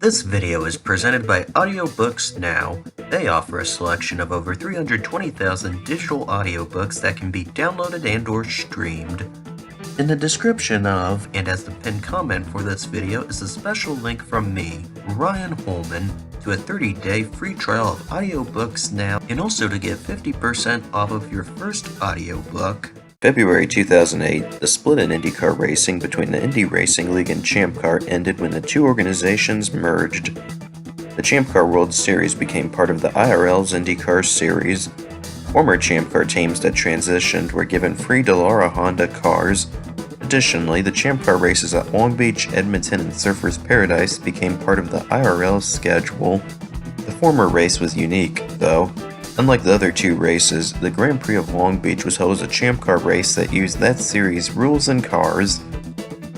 This video is presented by Audiobooks Now. They offer a selection of over 320,000 digital audiobooks that can be downloaded and/or streamed. In the description of, and as the pinned comment for this video, is a special link from me, Ryan Holman, to a 30-day free trial of Audiobooks Now, and also to get 50% off of your first audiobook. February 2008, the split in IndyCar racing between the Indy Racing League and Champ Car ended when the two organizations merged. The Champ Car World Series became part of the IRL's IndyCar Series. Former Champ Car teams that transitioned were given free Dallara Honda cars. Additionally, the Champ Car races at Long Beach, Edmonton, and Surfers Paradise became part of the IRL schedule. The former race was unique, though. Unlike the other two races, the Grand Prix of Long Beach was held as a Champ Car race that used that series' rules and cars.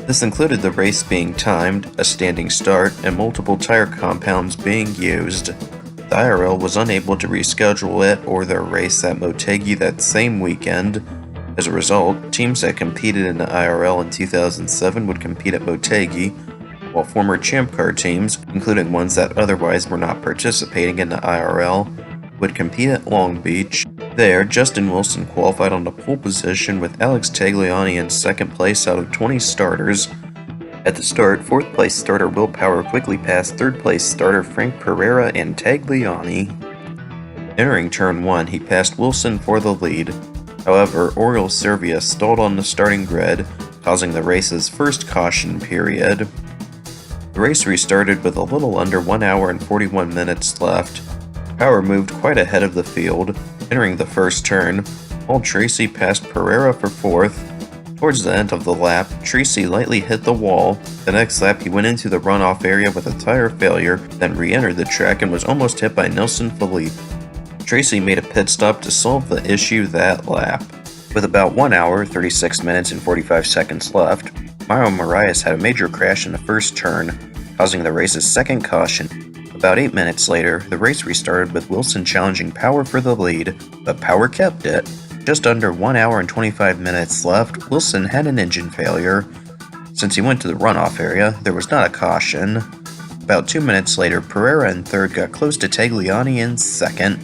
This included the race being timed, a standing start, and multiple tire compounds being used. The IRL was unable to reschedule it or their race at Motegi that same weekend. As a result, teams that competed in the IRL in 2007 would compete at Motegi, while former Champ Car teams, including ones that otherwise were not participating in the IRL, would compete at Long Beach. There, Justin Wilson qualified on the pole position with Alex Tagliani in second place out of 20 starters. At the start, fourth place starter Will Power quickly passed third place starter Frank Pereira and Tagliani. Entering turn 1, he passed Wilson for the lead. However, Oriol Servia stalled on the starting grid, causing the race's first caution period. The race restarted with a little under 1 hour and 41 minutes left. Power moved quite ahead of the field. Entering the first turn, Paul Tracy passed Pereira for fourth. Towards the end of the lap, Tracy lightly hit the wall. The next lap, he went into the runoff area with a tire failure, then re-entered the track and was almost hit by Nelson Philippe. Tracy made a pit stop to solve the issue that lap. With about 1 hour, 36 minutes, and 45 seconds left, Mario Moraes had a major crash in the first turn, causing the race's second caution. About 8 minutes later, the race restarted with Wilson challenging Power for the lead, but Power kept it. Just under 1 hour and 25 minutes left, Wilson had an engine failure. Since he went to the runoff area, there was not a caution. About 2 minutes later, Pereira in third got close to Tagliani in second.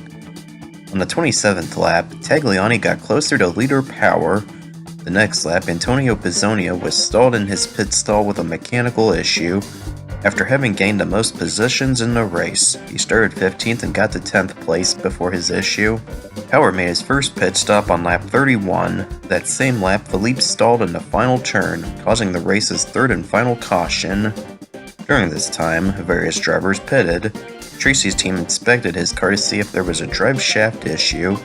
On the 27th lap, Tagliani got closer to leader Power. The next lap, Antonio Pizzonia was stalled in his pit stall with a mechanical issue. After having gained the most positions in the race, he started 15th and got to 10th place before his issue. Power made his first pit stop on lap 31. That same lap, Philippe stalled in the final turn, causing the race's third and final caution. During this time, various drivers pitted. Tracy's team inspected his car to see if there was a drive shaft issue.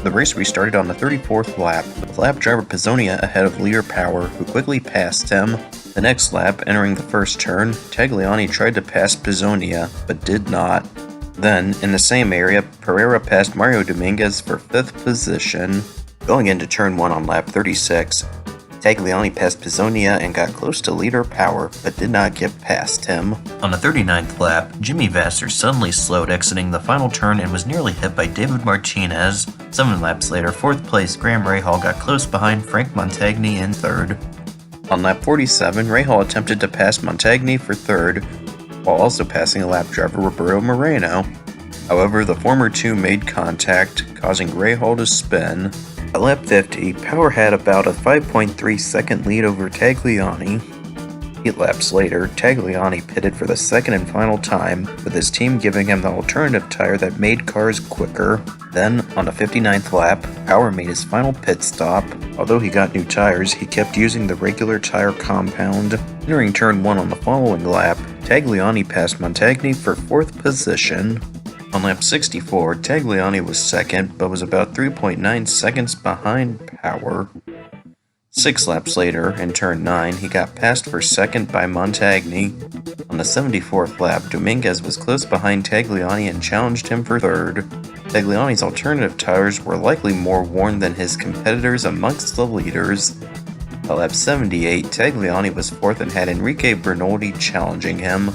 The race restarted on the 34th lap, with lap driver Pizzonia ahead of leader Power, who quickly passed him. The next lap, entering the first turn, Tagliani tried to pass Pizzonia, but did not. Then, in the same area, Pereira passed Mario Dominguez for 5th position. Going into turn 1 on lap 36, Tagliani passed Pizzonia and got close to leader Power, but did not get past him. On the 39th lap, Jimmy Vasser suddenly slowed exiting the final turn and was nearly hit by David Martinez. 7 laps later, 4th place Graham Rahal got close behind Frank Montagny in third. On lap 47, Rahal attempted to pass Montagny for third, while also passing a lap driver Roberto Moreno. However, the former two made contact, causing Rahal to spin. At lap 50, Power had about a 5.3 second lead over Tagliani. 8 laps later, Tagliani pitted for the second and final time, with his team giving him the alternative tire that made cars quicker. Then, on the 59th lap, Power made his final pit stop. Although he got new tires, he kept using the regular tire compound. Entering turn 1 on the following lap, Tagliani passed Montagny for 4th position. On lap 64, Tagliani was second, but was about 3.9 seconds behind Power. 6 laps later, in turn 9, he got passed for second by Montagny. On the 74th lap, Dominguez was close behind Tagliani and challenged him for third. Tagliani's alternative tires were likely more worn than his competitors amongst the leaders. By lap 78, Tagliani was fourth and had Enrique Bernoldi challenging him.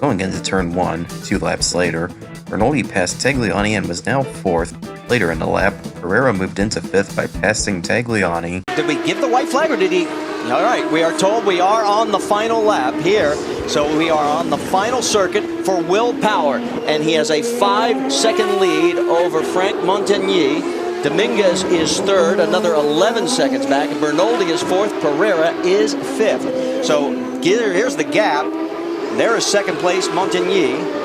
Going into turn 1, 2 laps later, Bernoldi passed Tagliani and was now fourth. Later in the lap, Pereira moved into fifth by passing Tagliani. Did we give the white flag or did he? All right, we are told we are on the final lap here So we are on the final circuit for Will Power, and he has a 5-second lead over Frank Montagny. Dominguez is third, another 11 seconds back. Bernoldi is fourth, Pereira is fifth. So here's the gap. There is second place Montagny.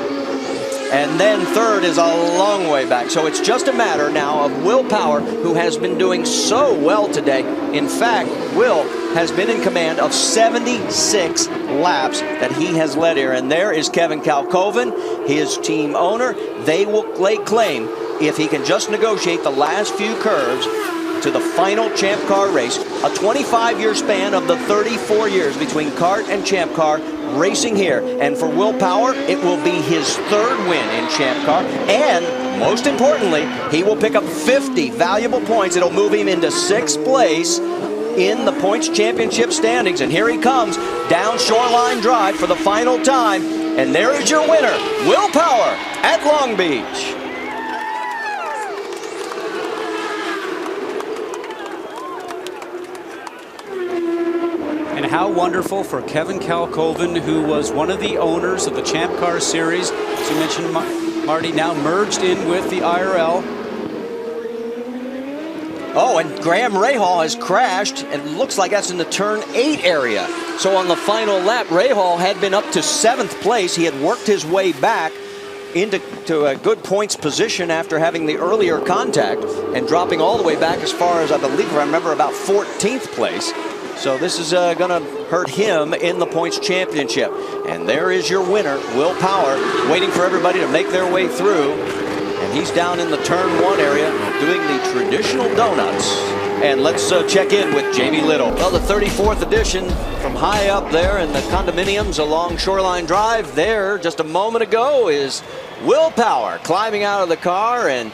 And then third is a long way back. So it's just a matter now of Will Power, who has been doing so well today. In fact, Will has been in command of 76 laps that he has led here. And there is Kevin Kalkoven, his team owner. They will lay claim, if he can just negotiate the last few curves, to the final Champ Car race. A 25-year span of the 34 years between kart and Champ Car racing here. And for Will Power, it will be his third win in Champ Car. And most importantly, he will pick up 50 valuable points. It'll move him into 6th place in the points championship standings. And here he comes down Shoreline Drive for the final time. And there is your winner, Will Power at Long Beach. And how wonderful for Kevin Kalkoven, who was one of the owners of the Champ Car Series. As you mentioned, Marty, now merged in with the IRL. Oh, and Graham Rahal has crashed, and it looks like that's in the turn 8 area. So on the final lap, Rahal had been up to 7th place. He had worked his way back into a good points position after having the earlier contact and dropping all the way back as far as, I believe, I remember, about 14th place. So this is going to hurt him in the points championship. And there is your winner, Will Power, waiting for everybody to make their way through. And he's down in the turn 1 area doing the traditional donuts. And let's check in with Jamie Little. Well, the 34th edition from high up there in the condominiums along Shoreline Drive. There, just a moment ago, is Will Power climbing out of the car, and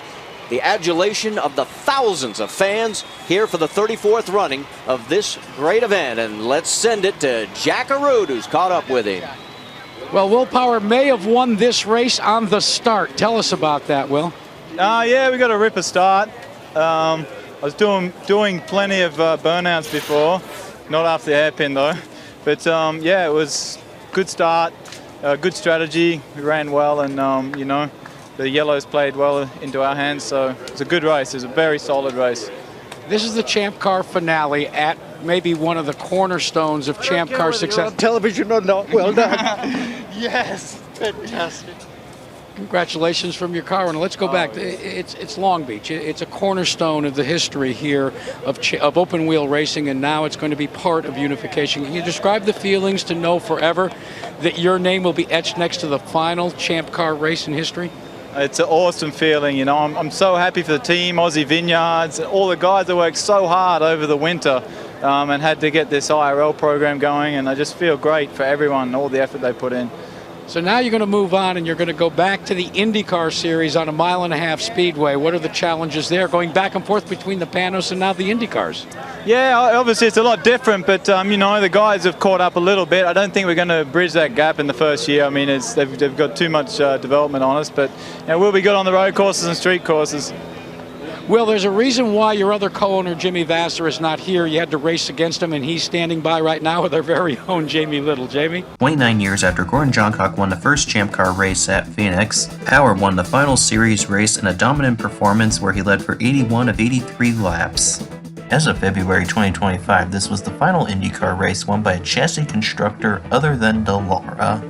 the adulation of the thousands of fans here for the 34th running of this great event. And let's send it to Jack Arud, who's caught up with him. Well, Will Power may have won this race on the start. Tell us about that, Will. Yeah, we got a ripper start. I was doing plenty of burnouts before, not after the hairpin though. But yeah, it was good start, good strategy. We ran well, and you know, the yellows played well into our hands, so it's a good race. It was a very solid race. This is the Champ Car finale at maybe one of the cornerstones of Champ Car success. On television or not, well done. Yes, fantastic. Congratulations from your car. And let's go back. It's Long Beach. It's a cornerstone of the history here of open wheel racing, and now it's going to be part of unification. Can you describe the feelings to know forever that your name will be etched next to the final Champ Car race in history? It's an awesome feeling, you know. I'm so happy for the team, Aussie Vineyards, all the guys that worked so hard over the winter and had to get this IRL program going, and I just feel great for everyone, all the effort they put in. So now you're going to move on, and you're going to go back to the IndyCar Series on a 1.5 mile speedway. What are the challenges there, going back and forth between the Panos and now the IndyCars? Yeah, obviously it's a lot different, but you know, the guys have caught up a little bit. I don't think we're going to bridge that gap in the first year. I mean, they've got too much development on us, but you know, we'll be good on the road courses and street courses. Well, there's a reason why your other co-owner, Jimmy Vassar, is not here. You had to race against him, and he's standing by right now with our very own Jamie Little. Jamie? 29 years after Gordon Johncock won the first Champ Car race at Phoenix, Power won the final series race in a dominant performance where he led for 81 of 83 laps. As of February 2025, this was the final IndyCar race won by a chassis constructor other than Dallara.